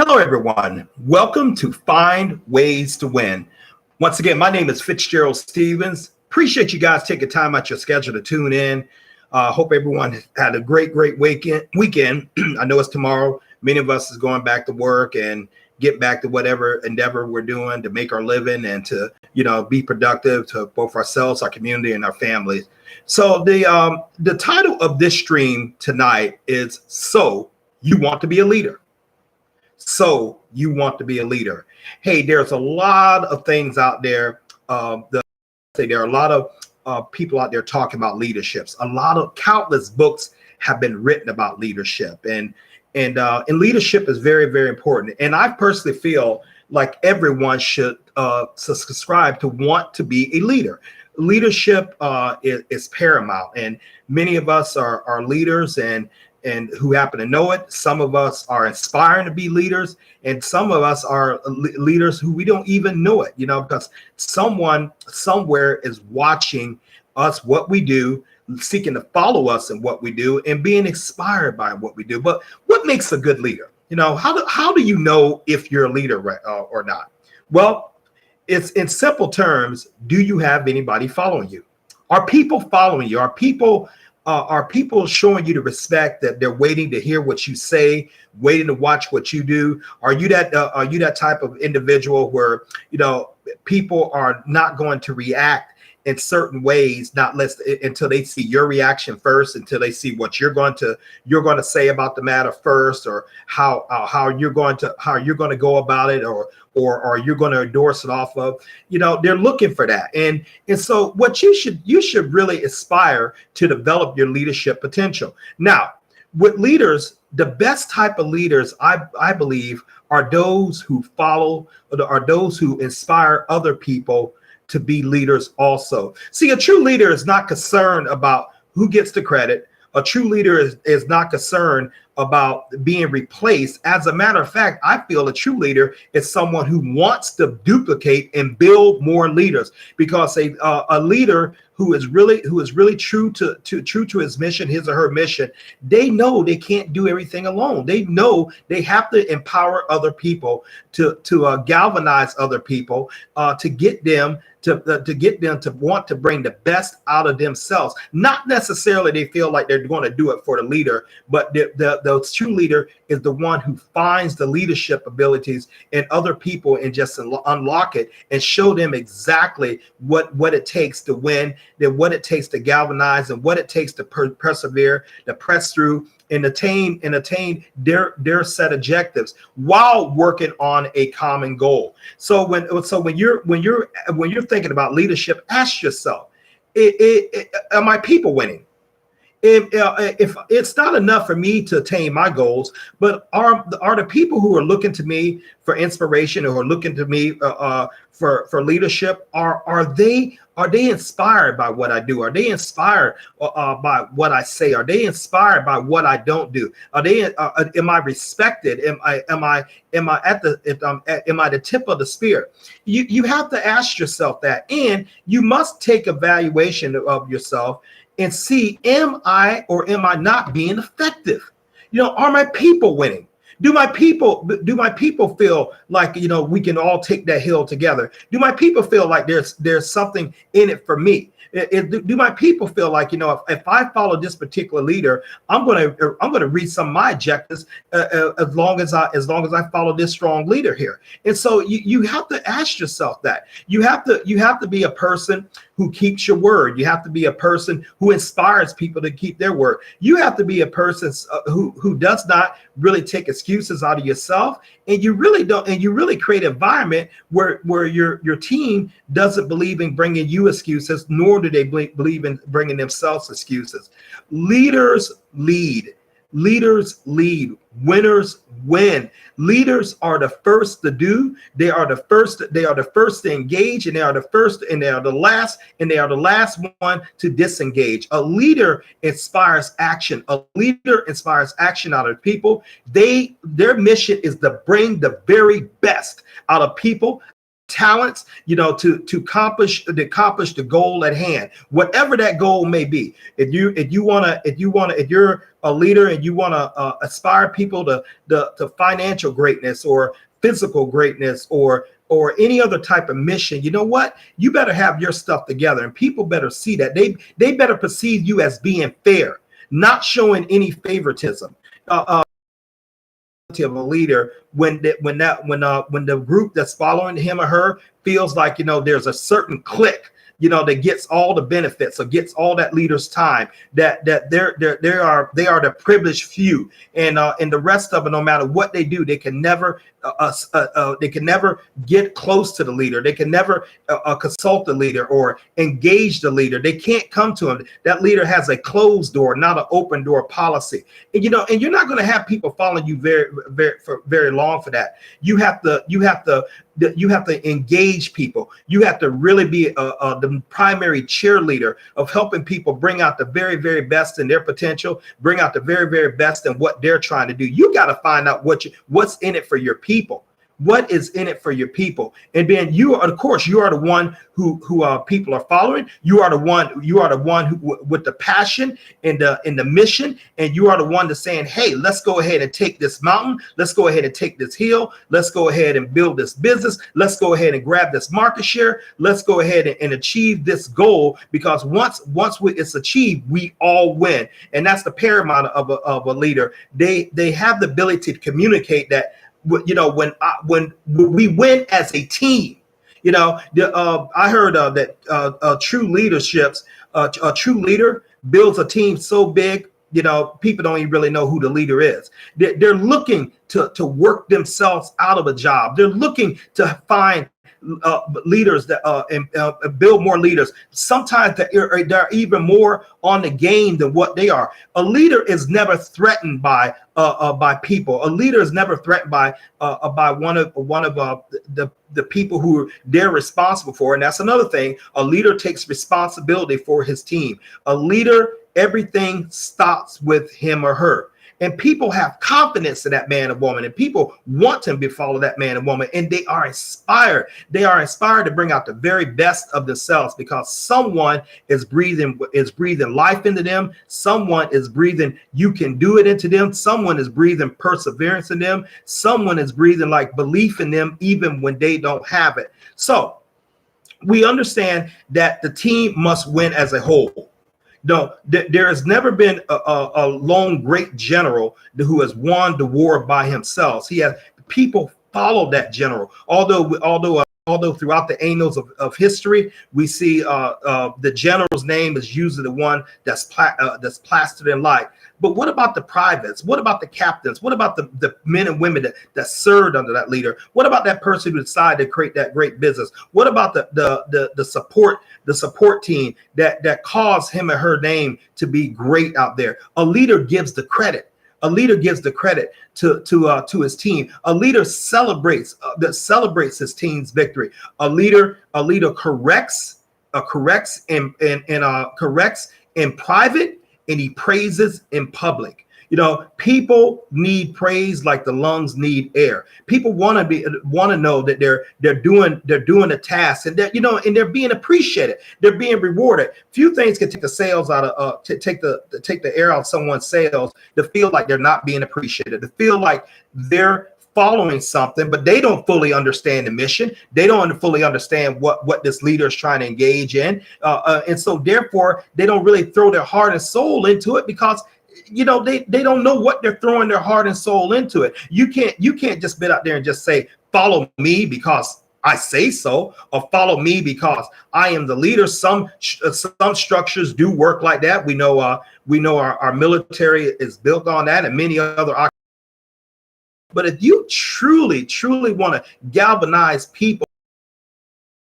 Hello, everyone. Welcome to Find Ways to Win. Once again, my name is Fitzgerald Stevens. Appreciate you guys taking time out your schedule to tune in. Hope everyone had a great weekend. I know it's tomorrow. Many of us is going back to work and get back to whatever endeavor we're doing to make our living and to, be productive to both ourselves, our community, and our families. So the title of this stream tonight is So You Want to Be a Leader. So you want to be a leader. Hey, there's a lot of things out there. There are a lot of people out there talking about leaderships. Countless books have been written about leadership, and leadership is very, very important. And I personally feel like everyone should subscribe to want to be a leader. Leadership is paramount, and many of us are leaders and who happen to know it. Some of us are inspiring to be leaders, and some of us are leaders who we don't even know it, because someone somewhere is watching us, what we do, seeking to follow us in what we do, and being inspired by what we do. But what makes a good leader? How do you know if you're a leader or not? Well, it's in simple terms. Do you have anybody following you? Are people following you? Are people showing you the respect that they're waiting to hear what you say, waiting to watch what you do? Are you that type of individual where people are not going to react in certain ways, until they see your reaction first, until they see what you're going to say about the matter first, or how you're going to go about it, or you're going to endorse it off of. They're looking for that, and so what you should really aspire to develop your leadership potential. Now, with leaders, the best type of leaders, I believe, are those who follow, are those who inspire other people to be leaders also. See, a true leader is not concerned about who gets the credit. A true leader is not concerned about being replaced. As a matter of fact, I feel a true leader is someone who wants to duplicate and build more leaders, because a leader who is really true to his mission, his or her mission, they know they can't do everything alone. They know they have to empower other people, to galvanize other people, to get them to want to bring the best out of themselves. Not necessarily they feel like they're going to do it for the leader, but the true leader is the one who finds the leadership abilities in other people and just unlock it and show them exactly what it takes to win, then what it takes to galvanize, and what it takes to persevere, to press through and attain their set objectives while working on a common goal. So when you're thinking about leadership, ask yourself, are my people winning? If it's not enough for me to attain my goals, but are the people who are looking to me for inspiration, or are looking to me for leadership, are they inspired by what I do? Are they inspired by what I say? Are they inspired by what I don't do? Am I respected? Am I the tip of the spear? You have to ask yourself that, and you must take evaluation of yourself and see, am I or am I not being effective? Are my people winning? Do my people feel like, we can all take that hill together? Do my people feel like there's something in it for me? Do my people feel like, if I follow this particular leader, I'm going to reach some of my objectives as long as I follow this strong leader here? And so you have to ask yourself that. You have to be a person who keeps your word. You have to be a person who inspires people to keep their word. You have to be a person who does not really take excuses out of yourself, and you really don't, and you really create an environment where your team doesn't believe in bringing you excuses, nor do they believe in bringing themselves excuses. Leaders lead. Leaders lead. Winners win. Leaders are the first to do. They are the first to engage, and they are the last one to disengage. A leader inspires action. A leader inspires action out of people. Their mission is to bring the very best out of people, talents, to accomplish the goal at hand, whatever that goal may be. If you're a leader and you want to aspire people to financial greatness or physical greatness or any other type of mission, you know what? You better have your stuff together, and people better see that. They better perceive you as being fair, not showing any favoritism. Of a leader when the group that's following him or her feels like there's a certain clique that gets all the benefits or gets all that leader's time, that they are the privileged few, and the rest of it, no matter what they do, they can never get close to the leader. They can never consult the leader or engage the leader. They can't come to him. That leader has a closed door, not an open door policy. And you're not going to have people following you for very long for that. You have to engage people. You have to really be the primary cheerleader of helping people bring out the very, very best in their potential, bring out the very, very best in what they're trying to do. You got to find out what's in it for your people. What is in it for your people? And then you are the one who people are following. You are the one who with the passion and the mission, and you are the one that's saying, hey, let's go ahead and take this mountain. Let's go ahead and take this hill. Let's go ahead and build this business. Let's go ahead and grab this market share. Let's go ahead and achieve this goal, because once it's achieved, we all win. And that's the paramount of a leader. They have the ability to communicate that. When we win as a team, I heard that true leaderships, a true leader builds a team so big, people don't even really know who the leader is. They're looking to work themselves out of a job. They're looking to find leaders that and build more leaders. Sometimes they're even more on the game than what they are. A leader is never threatened by people. A leader is never threatened by one of the people who they're responsible for. And that's another thing. A leader takes responsibility for his team. A leader, everything stops with him or her. And people have confidence in that man or woman, and people want to follow that man and woman, and they are inspired. They are inspired to bring out the very best of themselves, because someone is breathing life into them. Someone is breathing you can do it into them. Someone is breathing perseverance in them. Someone is breathing like belief in them, even when they don't have it. So we understand that the team must win as a whole. No, there has never been a lone great general who has won the war by himself. People follow that general. Although throughout the annals of history, we see the general's name is usually the one that's plastered in light. But what about the privates? What about the captains? What about the men and women that served under that leader? What about that person who decided to create that great business? What about the support team that caused him or her name to be great out there? A leader gives the credit. A leader gives the credit to his team. A leader celebrates his team's victory. A leader corrects in private, and he praises in public. People need praise like the lungs need air. People want to know that they're doing the task, and and they're being appreciated. They're being rewarded. Few things can take the sails out of take the air out of someone's sails, to feel like they're not being appreciated, to feel like they're following something, but they don't fully understand the mission. They don't fully understand what this leader is trying to engage in, and so therefore they don't really throw their heart and soul into it, because they don't know what they're throwing their heart and soul into it. You can't just get out there and just say, follow me because I say so, or follow me because I am the leader. Some structures do work like that. We know our military is built on that, and many other. But if you truly want to galvanize people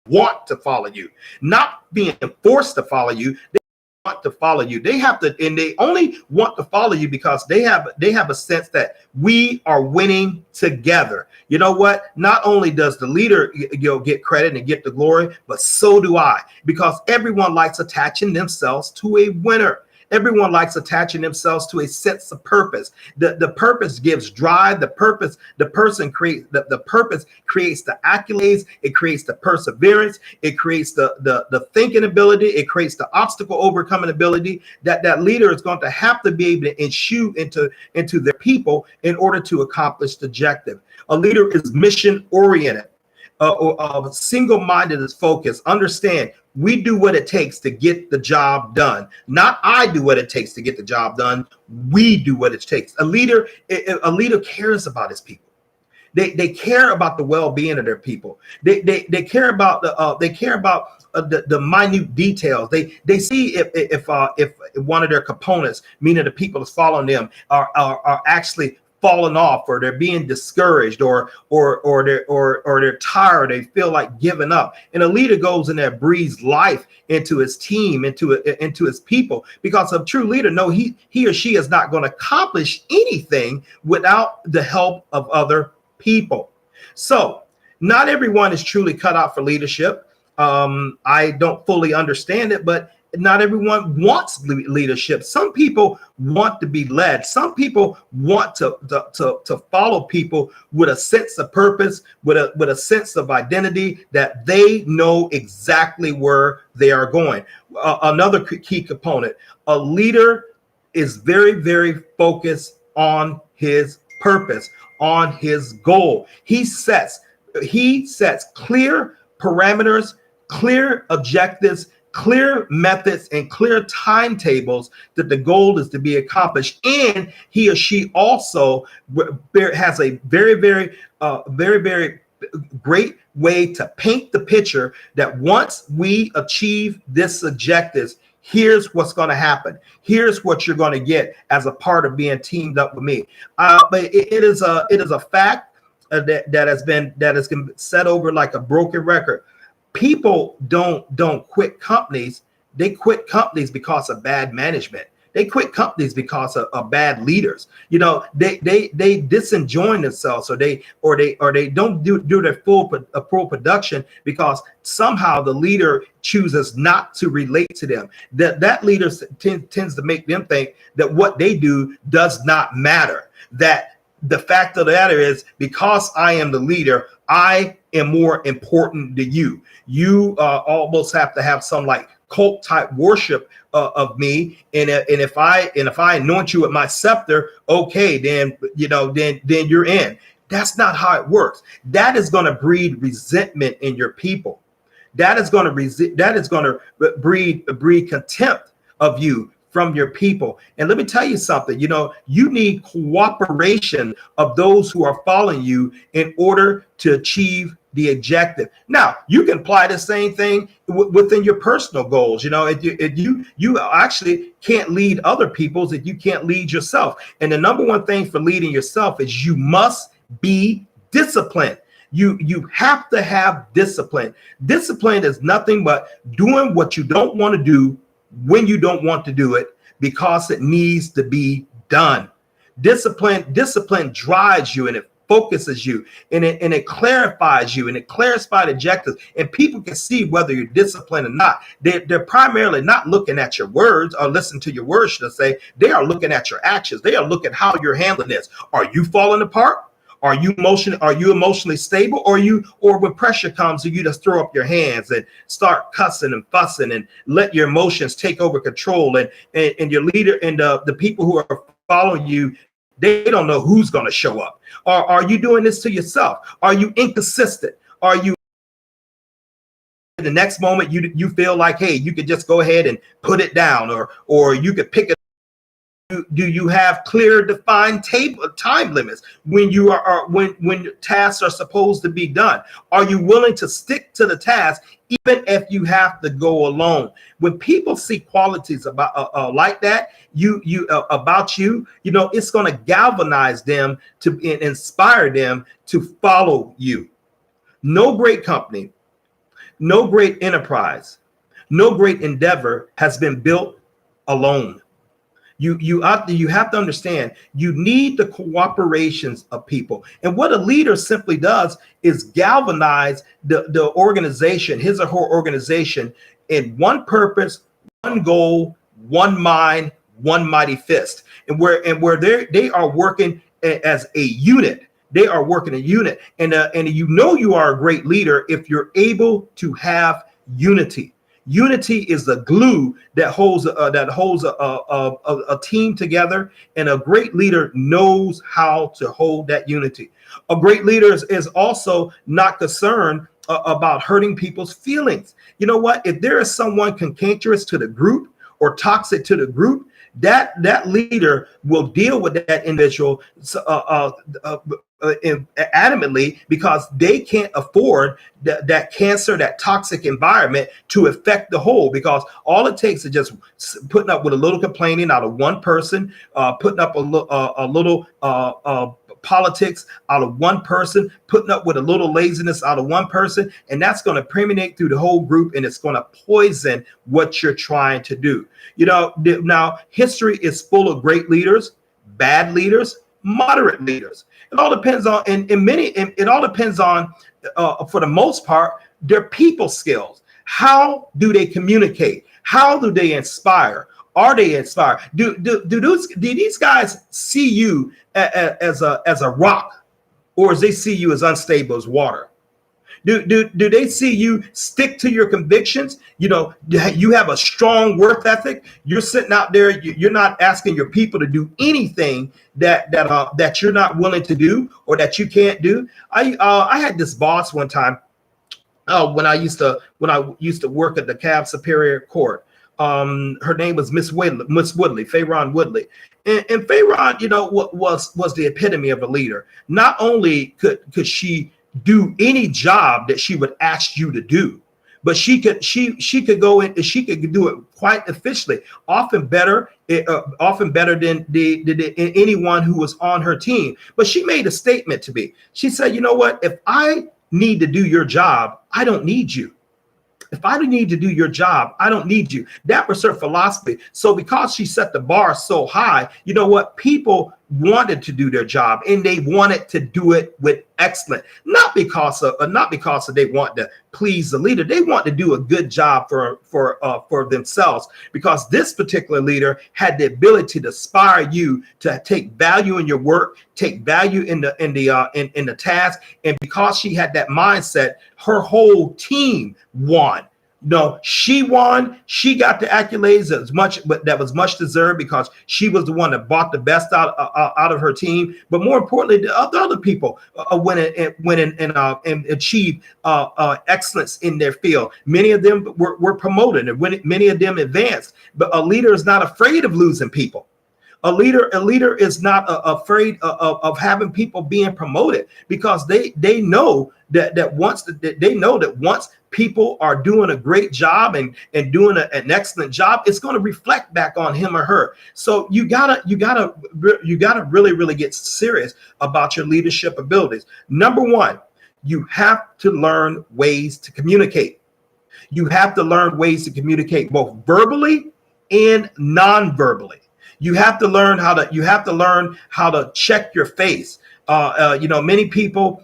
want to follow you, not being forced to follow you, they want to follow you. They have to, and they only want to follow you because they have a sense that we are winning together. You know what? Not only does the leader get credit and get the glory, but so do I, because everyone likes attaching themselves to a winner. Everyone likes attaching themselves to a sense of purpose. The purpose gives drive. The purpose creates the accolades. It creates the perseverance. It creates the thinking ability. It creates the obstacle overcoming ability that leader is going to have to be able to ensue into their people in order to accomplish the objective. A leader is mission oriented. Single-minded is focused. Understand, we do what it takes to get the job done. Not I do what it takes to get the job done. We do what it takes. A leader cares about his people. They care about the well-being of their people. They care about the minute details. They see if one of their components, meaning the people that's following them, are actually falling off, or they're being discouraged, or they're tired, they feel like giving up. And a leader goes in there, breathes life into his team, into his people, because a true leader knows he or she is not going to accomplish anything without the help of other people. So not everyone is truly cut out for leadership. I don't fully understand it, but not everyone wants leadership. Some people want to be led. Some people want to follow people with a sense of purpose, with a sense of identity, that they know exactly where they are going. Another key component: a leader is very, very focused on his purpose, on his goal. He sets clear parameters, clear objectives, clear methods, and clear timetables that the goal is to be accomplished. And he or she also has a very, very, very great way to paint the picture that once we achieve this objectives, here's what's going to happen. Here's what you're going to get as a part of being teamed up with me. But it is a fact that has been set over like a broken record. People don't quit companies. They quit companies because of bad management. They quit companies because of bad leaders. You know, they disenjoin themselves, or they don't do their full production because somehow the leader chooses not to relate to them. That leader tends to make them think that what they do does not matter. That the fact of the matter is, because I am the leader, I am more important than you. You almost have to have some like cult type worship of me, and if I anoint you with my scepter, okay, then then you're in. That's not how it works. That is going to breed resentment in your people. That is going to breed contempt of you from your people. And let me tell you something, you need cooperation of those who are following you in order to achieve the objective. Now, you can apply the same thing within your personal goals. If you actually can't lead other people's if you can't lead yourself. And the number one thing for leading yourself is you must be disciplined. You have to have discipline. Discipline is nothing but doing what you don't want to do when you don't want to do it, because it needs to be done. Discipline drives you, and it focuses you, and it clarifies you, and it clarifies objectives, and people can see whether you're disciplined or not. They're primarily not looking at your words, or listen to your words, should I say. They are looking at your actions. They are looking at how you're handling this. Are you falling apart? Are you emotionally stable, or when pressure comes, you just throw up your hands and start cussing and fussing and let your emotions take over control, and your leader and the people who are following you, they don't know who's going to show up. Or are you doing this to yourself? Are you inconsistent? Are you in the next moment you feel like, hey, you could just go ahead and put it down, or you could pick it? Do you have clear defined time limits when when tasks are supposed to be done? Are you willing to stick to the task even if you have to go alone? When people see qualities about like that, about you, it's going to galvanize them to inspire them to follow you. No great company, no great enterprise, no great endeavor has been built alone. You have to understand, you need the cooperations of people. And what a leader simply does is galvanize the organization, his or her organization, in one purpose, one goal, one mind, one mighty fist, and where they are working as a unit. They are working a unit, and you know you are a great leader if you're able to have unity. Unity is the glue that holds a team together, and a great leader knows how to hold that unity. A great leader is also not concerned about hurting people's feelings. You know what? If there is someone cantankerous to the group or toxic to the group, that leader will deal with that individual adamantly, because they can't afford that cancer, that toxic environment to affect the whole, because all it takes is just putting up with a little complaining out of one person, putting up a little politics out of one person, putting up with a little laziness out of one person, and that's going to permeate through the whole group, and it's going to poison what you're trying to do. You know, now history is full of great leaders, bad leaders, moderate leaders. It all depends on, it all depends on, for the most part, their people skills. How do they communicate? How do they inspire? Are they inspired? Do these guys see you as a rock, or as they see you as unstable as water? Do they see you stick to your convictions? You know, you have a strong work ethic. You're sitting out there. You're not asking your people to do anything that you're not willing to do or that you can't do. I had this boss one time when I used to work at the Cab Superior Court. Her name was Miss Woodley, Fayron Woodley. And Fayron, you know, was the epitome of a leader. Not only could she do any job that she would ask you to do, but she could go in and she could do it quite efficiently, often better than anyone who was on her team. But she made a statement to me. She said, you know what, if I need to do your job, I don't need you. If I need to do your job, I don't need you. That was her philosophy. So because she set the bar so high, you know what? People wanted to do their job, and they wanted to do it with excellence. Not because they want to please the leader. They want to do a good job for themselves, because this particular leader had the ability to inspire you to take value in your work, take value in the task, and because she had that mindset, her whole team won. No, she won. She got the accolades as much, but that was much deserved, because she was the one that brought the best out of her team. But more importantly, the other people went and achieved excellence in their field. Many of them were promoted, and many of them advanced. But a leader is not afraid of losing people. A leader is not afraid of having people being promoted, because they know that once people are doing a great job and doing an excellent job, it's going to reflect back on him or her. So you gotta really get serious about your leadership abilities. Number one, you have to learn ways to communicate. You have to learn ways to communicate both verbally and non-verbally. You have to learn how to check your face. You know, many people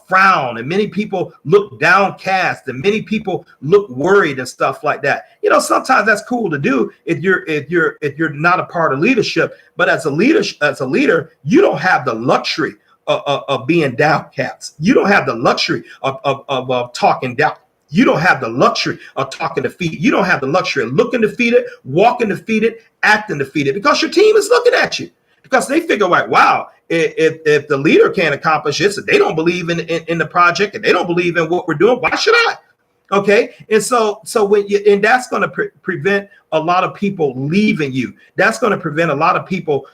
frown, and many people look downcast, and many people look worried and stuff like that. You know, sometimes that's cool to do if you're not a part of leadership. But as a leader, you don't have the luxury of being downcast. You don't have the luxury of talking down. You don't have the luxury of talking defeated. You don't have the luxury of looking defeated, walking defeated, acting defeated, because your team is looking at you, because they figure like, wow, if the leader can't accomplish this, if they don't believe in the project, and they don't believe in what we're doing, why should I? Okay. And so and that's going to prevent a lot of people leaving you. That's going to prevent a lot of people,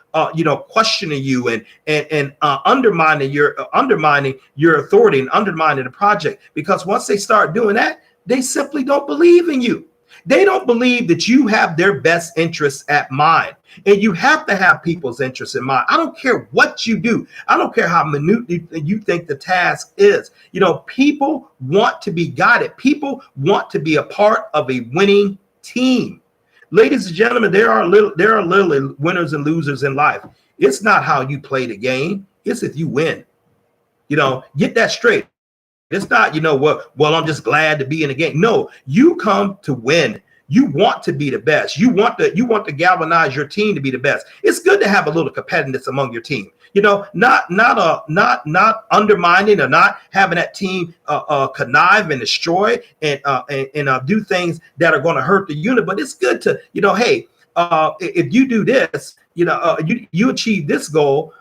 questioning you and undermining your authority and undermining the project. Because once they start doing that, they simply don't believe in you. They don't believe that you have their best interests at mind. And you have to have people's interests in mind. I don't care what you do. I don't care how minute you think the task is. You know, people want to be guided. People want to be a part of a winning team. Ladies and gentlemen, there are literally winners and losers in life. It's not how you play the game. It's if you win. You know, get that straight. It's not, well, I'm just glad to be in the game. No, you come to win. You want to be the best. You want to galvanize your team to be the best. It's good to have a little competitiveness among your team. Not undermining or not having that team connive and destroy and do things that are going to hurt the unit. But it's good to, hey, if you do this, you achieve this goal.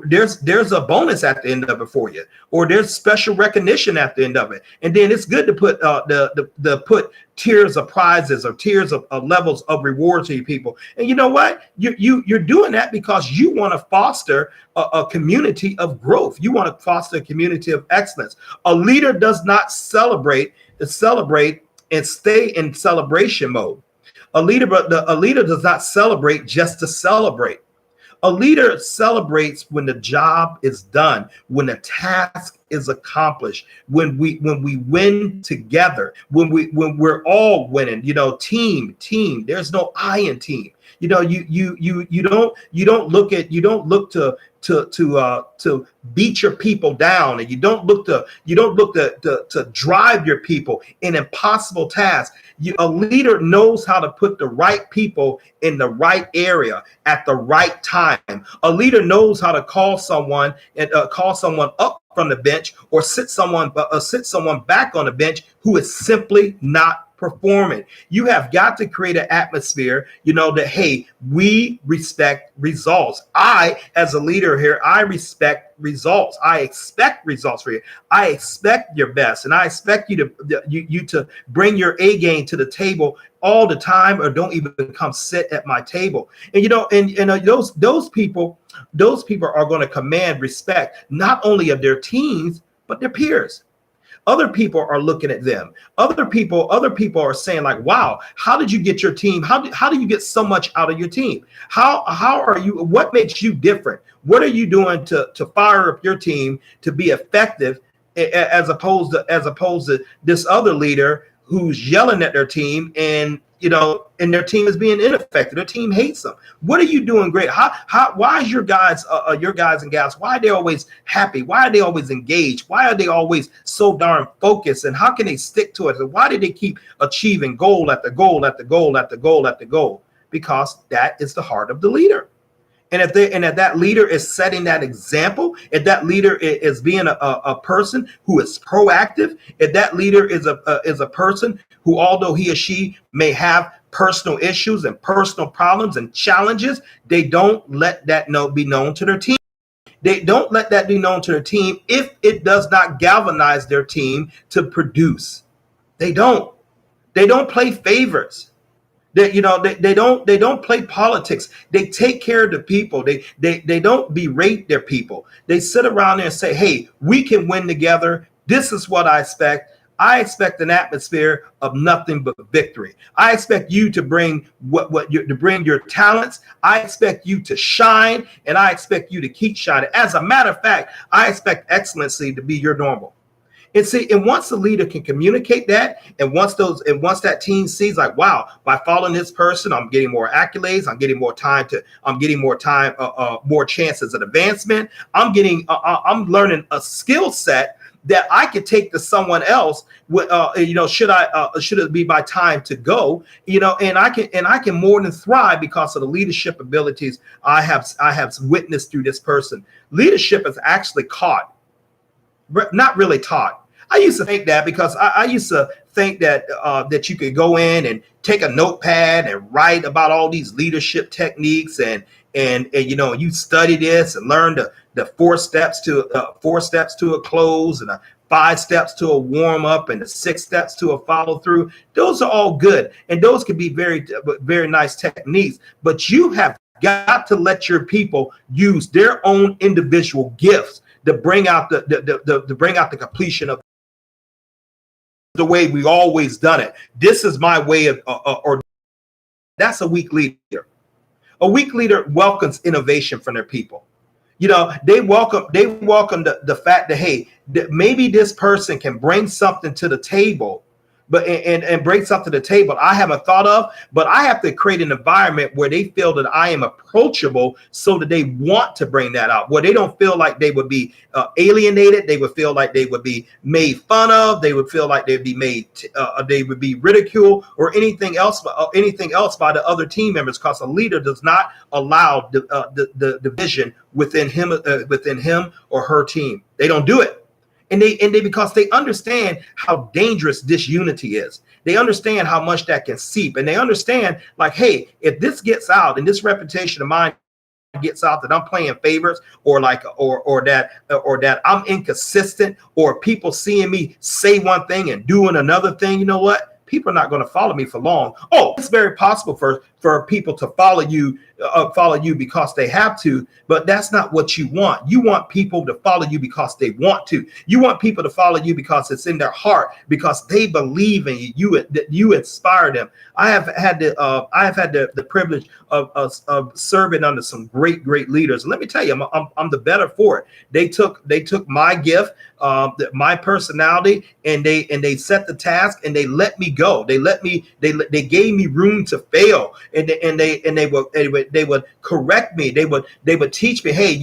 There's a bonus at the end of it for you, or there's special recognition at the end of it. And then it's good to put the put tiers of prizes or tiers of levels of reward to your people. And you know what? You're doing that because you want to foster a community of growth. You want to foster a community of excellence. A leader does not celebrate and stay in celebration mode. A leader does not celebrate just to celebrate. A leader celebrates when the job is done, when the task is accomplished, when we win together, when we're all winning. Team. There's no I in team. You don't look to beat your people down, and you don't look to drive your people in impossible tasks. A leader knows how to put the right people in the right area at the right time. A leader knows how to call someone up from the bench, or sit someone back on the bench who is simply not performing. You have got to create an atmosphere, that, hey, we respect results. I, as a leader here, I respect results. I expect results for you. I expect your best, and I expect you to bring your A game to the table all the time, or don't even come sit at my table. And those people are going to command respect, not only of their teams, but their peers. Other people are looking at them. Other people are saying, like, wow, how did you get your team? How do you get so much out of your team? How are you? What makes you different? What are you doing to fire up your team to be effective, as opposed to this other leader who's yelling at their team, and their team is being ineffective. Their team hates them. What are you doing great? Why is your guys and gals, why are they always happy? Why are they always engaged? Why are they always so darn focused? And how can they stick to it? And why do they keep achieving goal after goal after goal after goal after goal? Because that is the heart of the leader. And if that leader is setting that example, if that leader is being a person who is proactive, if that leader is a person who, although he or she may have personal issues and personal problems and challenges, they don't let that be known to their team. They don't let that be known to their team if it does not galvanize their team to produce. They don't play favorites. They don't play politics. They take care of the people. They don't berate their people. They sit around there and say, hey, we can win together. This is what I expect. I expect an atmosphere of nothing but victory. I expect you to bring to bring your talents. I expect you to shine, and I expect you to keep shining. As a matter of fact, I expect excellency to be your normal. And once the leader can communicate that, and once that team sees, like, wow, by following this person, I'm getting more accolades, I'm getting more chances at advancement. I'm learning a skill set that I could take to someone else. Should it be my time to go? And I can more than thrive because of the leadership abilities I have witnessed through this person. Leadership is actually caught, not really taught. I used to think that, because I used to think that that you could go in and take a notepad and write about all these leadership techniques, and you study this and learn the 4 steps to a close, and the 5 steps to a warm up, and the 6 steps to a follow through. Those are all good, and those can be very, very nice techniques. But you have got to let your people use their own individual gifts to bring out the completion of the way we always done it. This is my way of, or that's a weak leader. A weak leader welcomes innovation from their people. They welcome the fact that, hey, maybe this person can bring something to the table and bring something to the table I haven't thought of, but I have to create an environment where they feel that I am approachable so that they want to bring that out, where they don't feel like they would be alienated. They would feel like they would be made fun of. They would feel like they'd be they would be ridiculed or anything else by the other team members, because a leader does not allow the division within him or her team. They don't do it. And they because they understand how dangerous disunity is. They understand how much that can seep, and they understand, like, hey, if this gets out and this reputation of mine gets out that I'm playing favorites, or that I'm inconsistent, or people seeing me say one thing and doing another thing, you know what? People are not going to follow me for long. Oh, it's very possible for people to follow you because they have to, but that's not what you want. You want people to follow you because they want to. You want people to follow you because it's in their heart, because they believe in you. You inspire them. I have had the privilege of serving under some great leaders. And let me tell you, I'm the better for it. They took my gift, my personality, and they set the task, and they let me go. They gave me room to fail, and they would correct me. They would teach me, hey,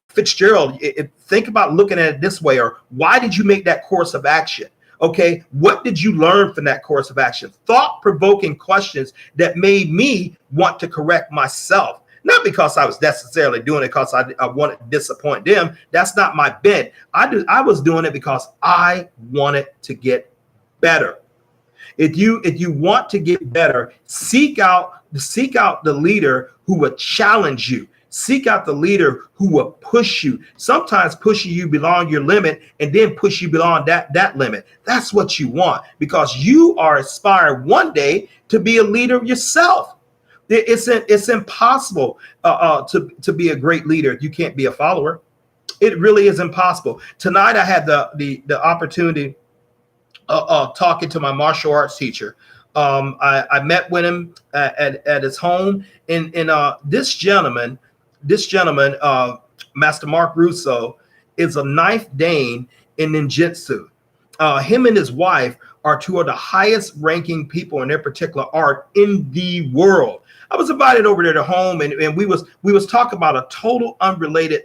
Fitzgerald, think about looking at it this way, or why did you make that course of action? Okay, what did you learn from that course of action? Thought-provoking questions that made me want to correct myself. Not because I was necessarily doing it because I wanted to disappoint them. That's not my bent. I was doing it because I wanted to get better. If you want to get better, seek out the leader who will challenge you. Seek out the leader who will push you. Sometimes pushing you beyond your limit, and then push you beyond that limit. That's what you want, because you are aspiring one day to be a leader yourself. It's impossible to be a great leader if you can't be a follower. It really is impossible. Tonight I had the opportunity talking to my martial arts teacher. I met with him at his home, and this gentleman, Master Mark Russo, is a knife Dane in ninjutsu. Him and his wife are two of the highest ranking people in their particular art in the world. I was invited over there to home, and we was talking about a total unrelated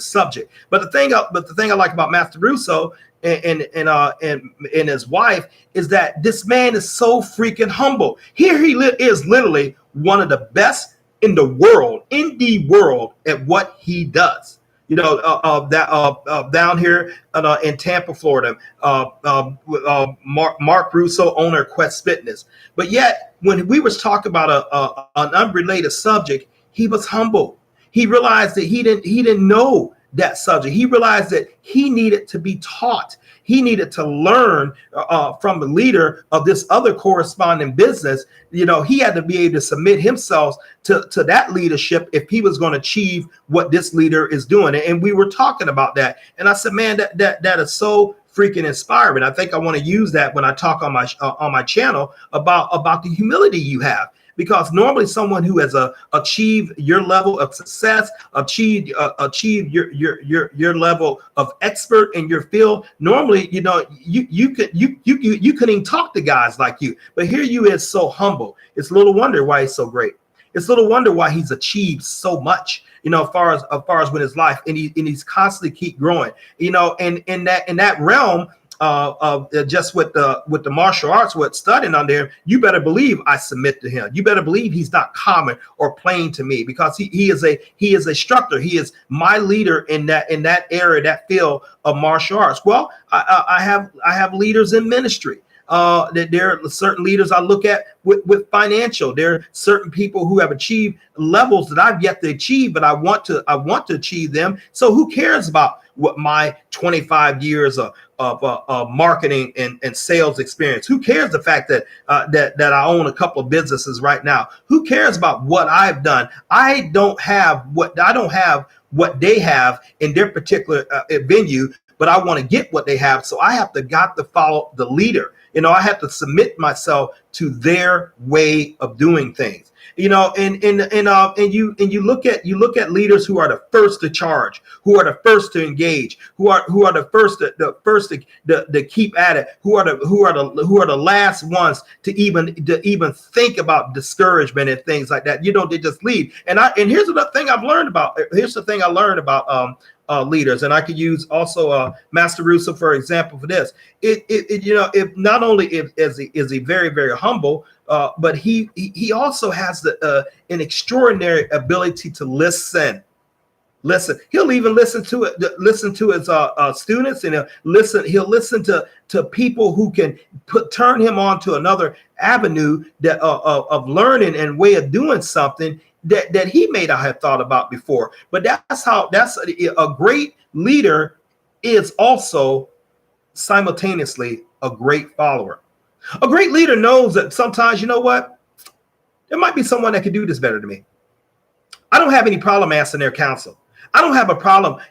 subject. But the thing I like about Master Russo and his wife is that this man is so freaking humble. Here he is, literally one of the best in the world at what he does. Down here in Tampa, Florida, Mark Russo, owner of Quest Fitness. But yet, when we was talking about an unrelated subject, he was humble. He realized that he didn't know that subject. He realized that he needed to be taught. He needed to learn from the leader of this other corresponding business. He had to be able to submit himself to that leadership if he was going to achieve what this leader is doing. And we were talking about that. And I said, man, that is so freaking inspiring. I think I want to use that when I talk on my channel about the humility you have. Because normally someone who has achieved your level of success, achieved your level of expert in your field, normally, you couldn't even talk to guys like you. But here you is so humble. It's little wonder why he's so great. It's little wonder why he's achieved so much, as far as with his life, and he's constantly keep growing, and in that realm. Just with the martial arts, what studying on there, you better believe I submit to him. You better believe he's not common or plain to me, because he is a instructor. He is my leader in that area, that field of martial arts. Well, I have leaders in ministry. That there are certain leaders I look at with financial. There are certain people who have achieved levels that I've yet to achieve, but I want to achieve them. So who cares about what my 25 years of marketing and sales experience? Who cares the fact that I own a couple of businesses right now? Who cares about what I've done? I don't have what they have in their particular venue, but I want to get what they have. So I have to follow the leader. I have to submit myself to their way of doing things. And you look at leaders who are the first to charge, who are the first to engage, who are the first to keep at it, who are the last ones to even think about discouragement and things like that. They just lead. And here's the thing I've learned about. Here's the thing I learned about leaders, and I could use also Master Russo for example for this. If not only is he very, very humble, but he also has an extraordinary ability to listen. He'll even listen to his students, and he'll listen to people who can turn him on to another avenue of learning and way of doing something that he may not have thought about before. But that's a great leader is also simultaneously a great follower. A great leader knows that sometimes, you know what, there might be someone that can do this better than me. I don't have any problem asking their counsel. I don't have a problem,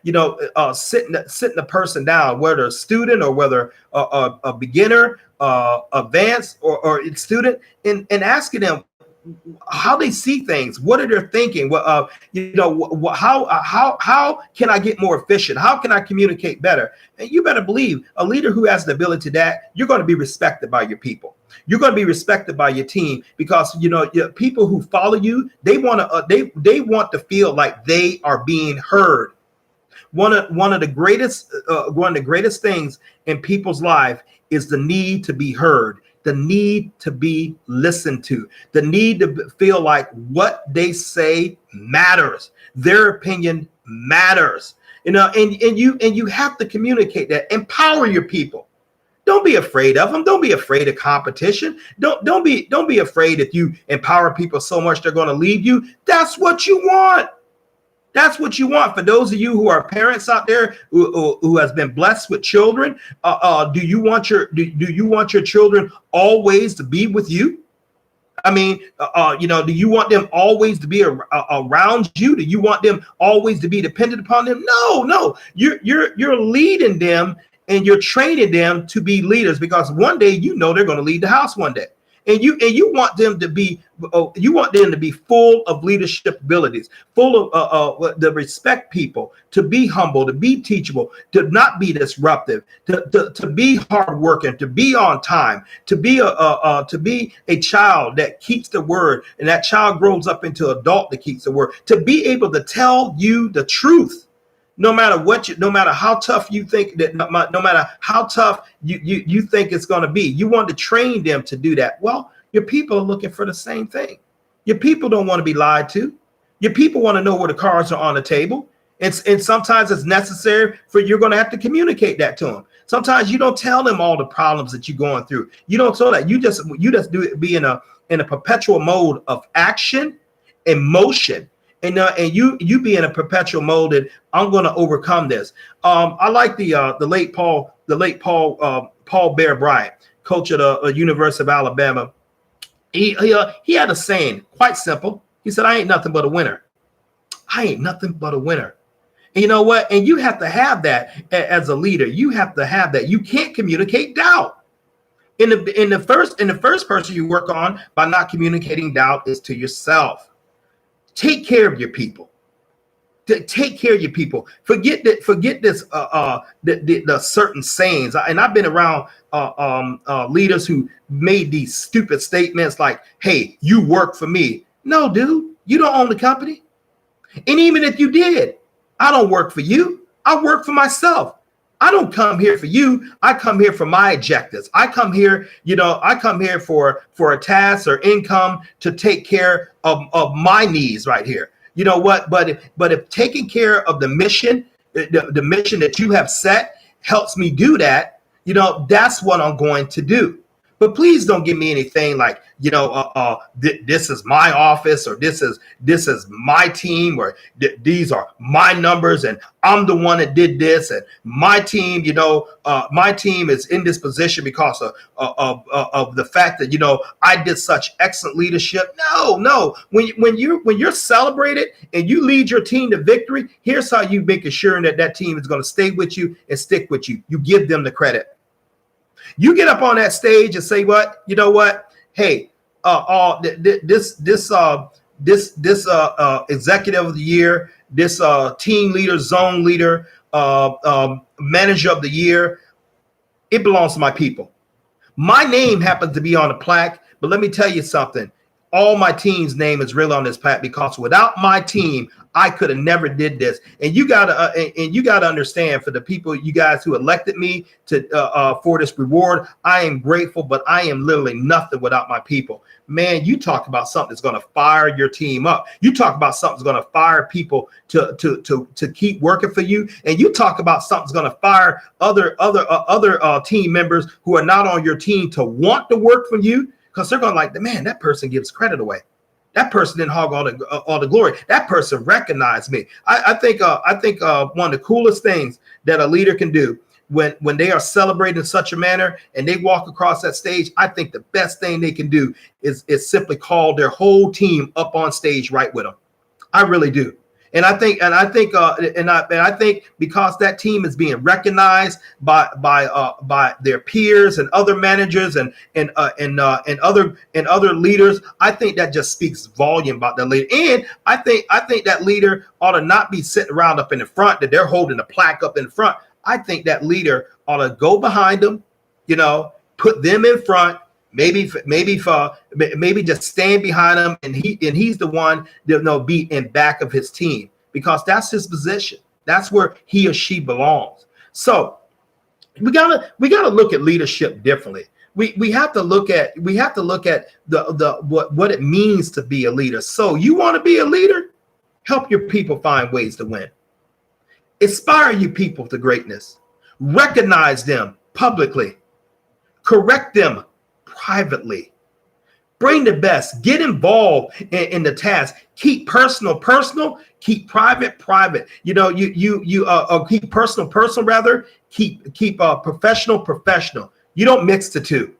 sitting a person down, whether a student or whether a beginner, advanced or student, and asking them how they see things. What are they thinking? How can I get more efficient? How can I communicate better? And you better believe a leader who has the ability to that, you're going to be respected by your people. You're going to be respected by your team, because people who follow you, they want to feel like they are being heard. One of the greatest things in people's life is the need to be heard, the need to be listened to, the need to feel like what they say matters, their opinion matters. And you have to communicate that. Empower your people. Don't be afraid of them. Don't be afraid of competition. Don't be afraid if you empower people so much they're going to leave you. That's what you want. That's what you want. For those of you who are parents out there who has been blessed with children, do you want your children always to be with you? I mean, do you want them always to be around you? Do you want them always to be dependent upon them? No. You're leading them, and you're training them to be leaders, because one day they're going to lead the house one day. And you want them to be full of leadership abilities, full of to respect people, to be humble, to be teachable, to not be disruptive, to be hardworking, to be on time, to be a child that keeps the word, and that child grows up into an adult that keeps the word, to be able to tell you the truth. No matter how tough you think that, no matter how tough you think it's going to be, you want to train them to do that. Well, your people are looking for the same thing. Your people don't want to be lied to. Your people want to know where the cards are on the table. And sometimes it's necessary you're going to have to communicate that to them. Sometimes you don't tell them all the problems that you're going through. You don't tell that. You just do it, be in a perpetual mode of action, emotion. And you be in a perpetual mode that I'm going to overcome this. I like the late Paul Bear Bryant, coach at the University of Alabama. He had a saying, quite simple. He said, "I ain't nothing but a winner. I ain't nothing but a winner." And you know what? And you have to have that as a leader. You have to have that. You can't communicate doubt. In the first person you work on by not communicating doubt is to yourself. Take care of your people. Take care of your people. Forget this. The certain sayings. And I've been around leaders who made these stupid statements like, "Hey, you work for me." No, dude, you don't own the company. And even if you did, I don't work for you. I work for myself. I don't come here for you. I come here for my objectives. I come here for a task or income to take care of my needs right here. You know what? But if taking care of the mission that you have set helps me do that, that's what I'm going to do. But please don't give me anything like, this is my office, or this is my team, or these are my numbers, and I'm the one that did this, and my team, my team is in this position because of the fact that I did such excellent leadership. No. When you're celebrated and you lead your team to victory, here's how you make sure that team is going to stay with you and stick with you. You give them the credit. You get up on that stage and say, "What? You know what? Hey, executive of the year, this team leader, zone leader, manager of the year. It belongs to my people. My name happens to be on the plaque, but let me tell you something. All my team's name is really on this plaque, because without my team, I could have never did this. And you gotta understand, for the people, you guys who elected me to for this reward, I am grateful, but I am literally nothing without my people. Man, you talk about something that's going to fire your team up. You talk about something that's going to fire people to keep working for you, and you talk about something that's going to fire other team members who are not on your team to want to work for you, because they're going like, man, that person gives credit away. That person didn't hog all the glory. That person recognized me. I think one of the coolest things that a leader can do when they are celebrated in such a manner and they walk across that stage, I think the best thing they can do is simply call their whole team up on stage right with them. I really do. And I think because that team is being recognized by their peers and other managers and other leaders, I think that just speaks volume about the leader. And I think that leader ought to not be sitting around up in the front, that they're holding a plaque up in front. I think that leader ought to go behind them, put them in front. Maybe just stand behind him, and he's the one that be in back of his team, because that's his position. That's where he or she belongs. So we gotta look at leadership differently. We have to look at what it means to be a leader. So you want to be a leader? Help your people find ways to win. Inspire your people to greatness. Recognize them publicly. Correct them privately. Bring the best. Get involved in the task. Keep personal. Keep private. You keep personal rather. Keep professional. You don't mix the two.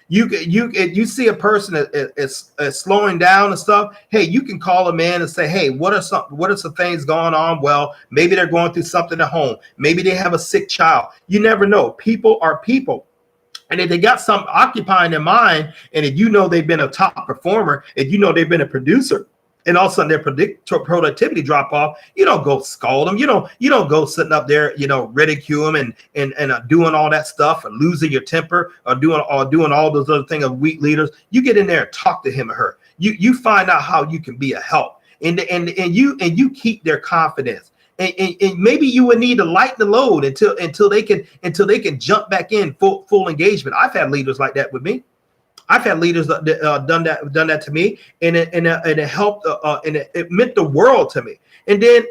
You see a person that is slowing down and stuff. Hey, you can call them in and say, hey, what are some things going on? Well, maybe they're going through something at home. Maybe they have a sick child. You never know. People are people. And if they got something occupying their mind, and if they've been a top performer, and they've been a producer, and all of a sudden their productivity drop off, you don't go scold them. You don't go sitting up there, ridicule them and doing all that stuff, or losing your temper, or doing all those other things of weak leaders. You get in there and talk to him or her. You find out how you can be a help, and you keep their confidence. And maybe you would need to lighten the load until they can jump back in full engagement. I've had leaders like that with me. I've had leaders that done that to me, and it helped, and it meant the world to me. And then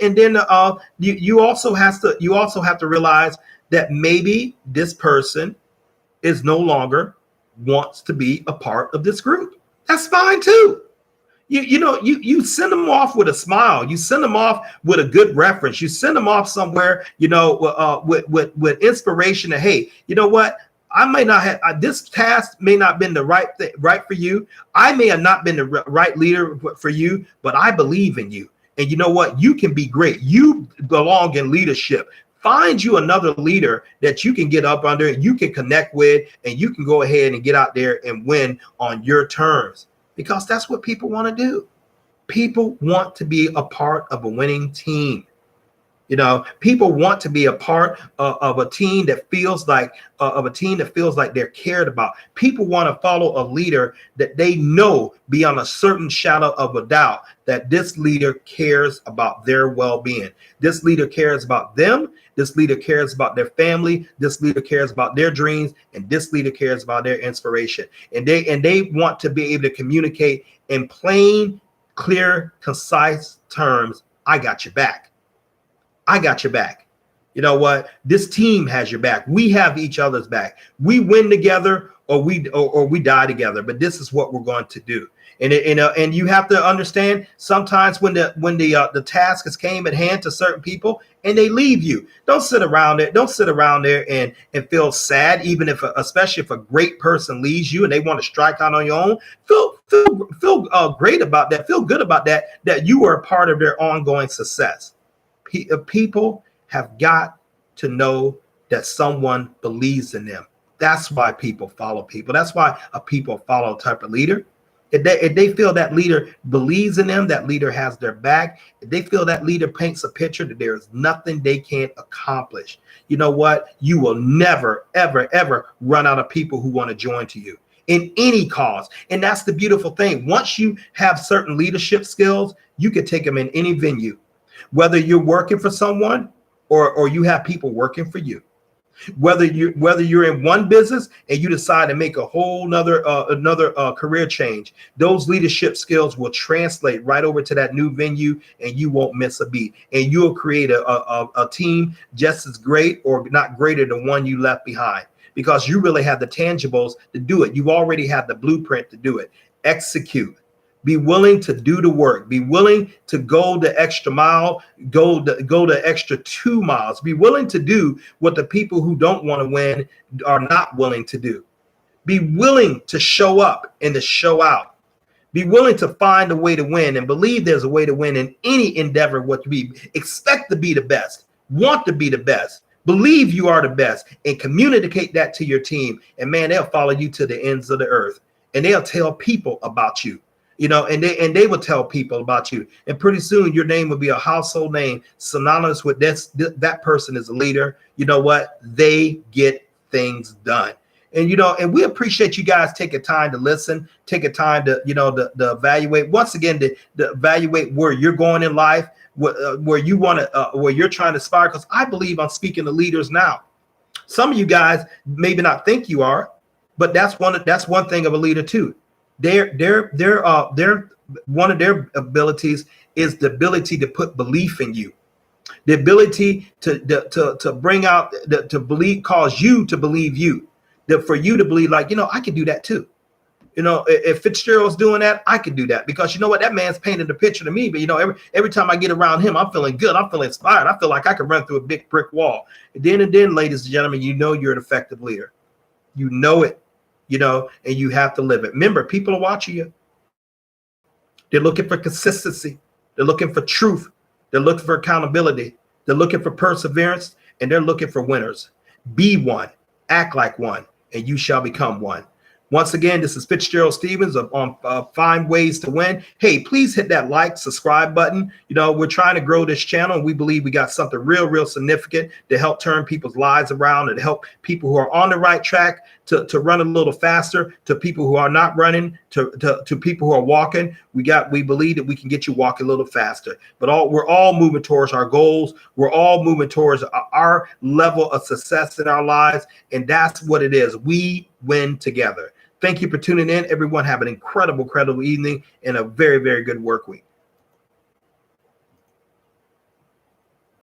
you also have to realize that maybe this person is no longer wants to be a part of this group. That's fine too. You send them off with a smile. You send them off with a good reference. You send them off somewhere, with inspiration. That, hey, you know what? I may not have this task may not have been the right for you. I may have not been the right leader for you, but I believe in you. And you know what? You can be great. You belong in leadership. Find you another leader that you can get up under, you can connect with, and you can go ahead and get out there and win on your terms. Because that's what people want to do. People want to be a part of a winning team. People want to be a part of a team that feels like they're cared about. People want to follow a leader that they know beyond a certain shadow of a doubt that this leader cares about their well-being. This leader cares about them. This leader cares about their family. This leader cares about their dreams, and this leader cares about their inspiration. And they want to be able to communicate in plain, clear, concise terms. I got your back. I got your back. You know what? This team has your back. We have each other's back. We win together, or we die together. But this is what we're going to do. And you have to understand, sometimes when the task has came at hand to certain people and they leave you, don't sit around there and feel sad, especially if a great person leaves you and they want to strike out on your own. Feel great about that. Feel good about that you are a part of their ongoing success. People have got to know that someone believes in them. That's why people follow people. That's why a people follow a type of leader. If they feel that leader believes in them, that leader has their back, if they feel that leader paints a picture that there is nothing they can't accomplish, you know what? You will never, ever, ever run out of people who want to join to you in any cause. And that's the beautiful thing. Once you have certain leadership skills, you can take them in any venue, whether you're working for someone or you have people working for you. Whether you're in one business and you decide to make a whole another career change, those leadership skills will translate right over to that new venue, and you won't miss a beat. And you'll create a team just as great, or not greater, than one you left behind, because you really have the tangibles to do it. You've already had the blueprint to do it. Execute. Be willing to do the work. Be willing to go the extra mile, go the extra 2 miles. Be willing to do what the people who don't want to win are not willing to do. Be willing to show up and to show out. Be willing to find a way to win and believe there's a way to win in any endeavor. What to be. Expect to be the best. Want to be the best. Believe you are the best, and communicate that to your team. And man, they'll follow you to the ends of the earth, and they'll tell people about you. You know, and they will tell people about you, and pretty soon your name will be a household name, synonymous with this. That person is a leader. You know what? They get things done. And you know, and we appreciate you guys taking time to listen, taking time to to evaluate. Once again, to evaluate where you're going in life, where you want to, where you're trying to aspire. Because I believe I'm speaking to leaders now. Some of you guys maybe not think you are, but that's one thing of a leader too. Their one of their abilities is the ability to put belief in you, the ability to bring out to believe, cause you to believe you, that for you to believe, like, I can do that too. If Fitzgerald's doing that, I can do that, because you know what, that man's painted a picture to me. But every time I get around him, I'm feeling good. I'm feeling inspired. I feel like I can run through a big brick wall. And then, ladies and gentlemen, you're an effective leader. You know it. And you have to live it. Remember, people are watching you. They're looking for consistency. They're looking for truth. They're looking for accountability. They're looking for perseverance, and they're looking for winners. Be one, act like one, and you shall become one. Once again, this is Fitzgerald Stevens on Find Ways to Win. Hey, please hit that like, subscribe button. We're trying to grow this channel, and we believe we got something real significant to help turn people's lives around and help people who are on the right track to run a little faster, to people who are not running, to people who are walking. We believe that we can get you walking a little faster. But we're all moving towards our goals. We're all moving towards our level of success in our lives, and that's what it is. We win together. Thank you for tuning in. Everyone have an incredible evening and a very, very good work week.